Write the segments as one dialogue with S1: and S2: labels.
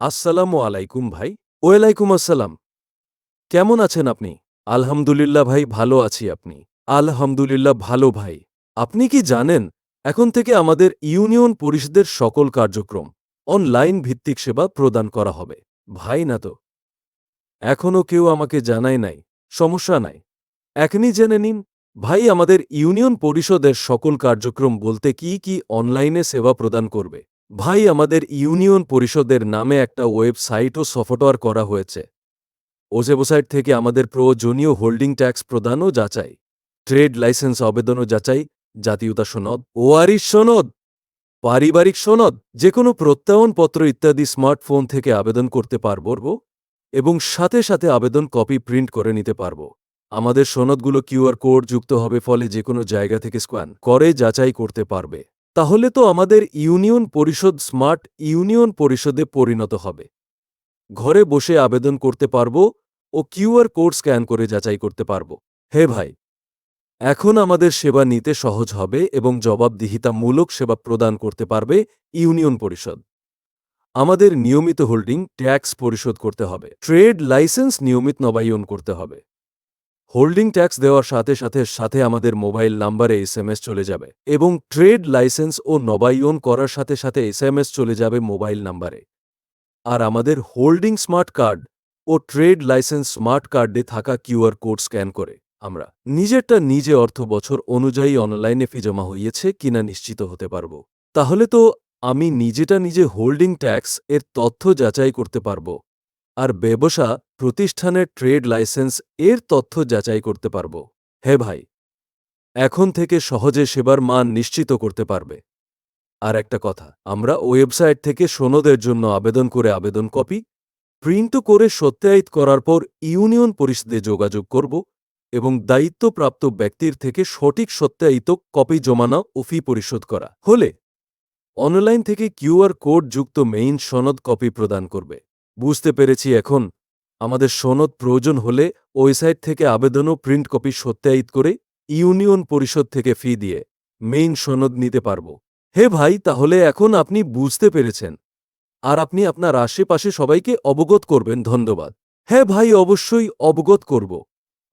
S1: আসসালামু আলাইকুম ভাই। ওয়ালাইকুম আসসালাম। কেমন আছেন আপনি? আলহামদুলিল্লাহ ভাই, ভালো আছি। আপনি? আলহামদুলিল্লাহ ভালো ভাই। আপনি কি জানেন, এখন থেকে আমাদের ইউনিয়ন পরিষদের সকল কার্যক্রম অনলাইন ভিত্তিক সেবা প্রদান করা হবে। ভাই না তো? এখনও কেউ আমাকে জানায় নাই। সমস্যা নাই, এখনই জেনে নিন। ভাই, আমাদের ইউনিয়ন পরিষদের সকল কার্যক্রম বলতে কি কি অনলাইনে সেবা প্রদান করবে। ভাই, আমাদের ইউনিয়ন পরিষদের নামে একটা ওয়েবসাইট ও সফটওয়্যার করা হয়েছে। ওয়েবসাইট থেকে আমাদের প্রয়োজনীয় হোল্ডিং ট্যাক্স প্রদান ও যাচাই, ট্রেড লাইসেন্স আবেদন ও যাচাই, জাতীয়তা সনদ, ওয়ারিশ সনদ, পারিবারিক সনদ, যে কোনো প্রত্যয়নপত্র ইত্যাদি স্মার্টফোন থেকে আবেদন করতে পারব এবং সাথে সাথে আবেদন কপি প্রিন্ট করে নিতে পারব। আমাদের সনদগুলো কিউআর কোড যুক্ত হবে, ফলে যে কোনো জায়গা থেকে স্ক্যান করে যাচাই করতে পারবে। তাহলে তো আমাদের ইউনিয়ন পরিষদ স্মার্ট ইউনিয়ন পরিষদে পরিণত হবে। ঘরে বসে আবেদন করতে পারব ও কিউআর কোড স্ক্যান করে যাচাই করতে পারব। হে ভাই, এখন আমাদের সেবা নিতে সহজ হবে এবং জবাবদিহিতামূলক সেবা প্রদান করতে পারবে ইউনিয়ন পরিষদ। আমাদের নিয়মিত হোল্ডিং ট্যাক্স পরিশোধ করতে হবে, ট্রেড লাইসেন্স নিয়মিত নবায়ন করতে হবে। হোল্ডিং ট্যাক্স দেওয়ার সাথে সাথে সাথে আমাদের মোবাইল নাম্বারে এসএমএস চলে যাবে এবং ট্রেড লাইসেন্স ও নবায়ন করার সাথে সাথে এসএমএস চলে যাবে মোবাইল নাম্বারে। আর আমাদের হোল্ডিং স্মার্ট কার্ড ও ট্রেড লাইসেন্স স্মার্ট কার্ডে থাকা কিউআর কোড স্ক্যান করে আমরা নিজেরটা নিজে অর্থ বছর অনুযায়ী অনলাইনে ফি জমা হইয়েছে কিনা নিশ্চিত হতে পারব। তাহলে তো আমি নিজেটা নিজে হোল্ডিং ট্যাক্স এর তথ্য যাচাই করতে পারব আর ব্যবসা প্রতিষ্ঠানের ট্রেড লাইসেন্স এর তথ্য যাচাই করতে পারব। হে ভাই, এখন থেকে সহজে সেবার মান নিশ্চিত করতে পারবে। আর একটা কথা, আমরা ওয়েবসাইট থেকে সনদের জন্য আবেদন করে আবেদন কপি প্রিন্ট করে সত্যায়িত করার পর ইউনিয়ন পরিষদে যোগাযোগ করব এবং দায়িত্বপ্রাপ্ত ব্যক্তির থেকে সঠিক সত্যায়িত কপি জমানো ও ফি পরিশোধ করা হলে অনলাইন থেকে কিউআর কোড যুক্ত মেইন সনদ কপি প্রদান করবে। বুঝতে পেরেছি। এখন আমাদের সনদ প্রয়োজন হলে ওয়েবসাইট থেকে আবেদন ও প্রিন্ট কপি সত্যায়িত করে ইউনিয়ন পরিষদ থেকে ফি দিয়ে মেইন সনদ নিতে পারব। হে ভাই, তাহলে এখন আপনি বুঝতে পেরেছেন আর আপনি আপনার আশেপাশে সবাইকে অবগত করবেন। ধন্যবাদ। হ্যাঁ ভাই, অবশ্যই অবগত করব।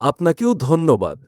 S1: আপনাকেও ধন্যবাদ।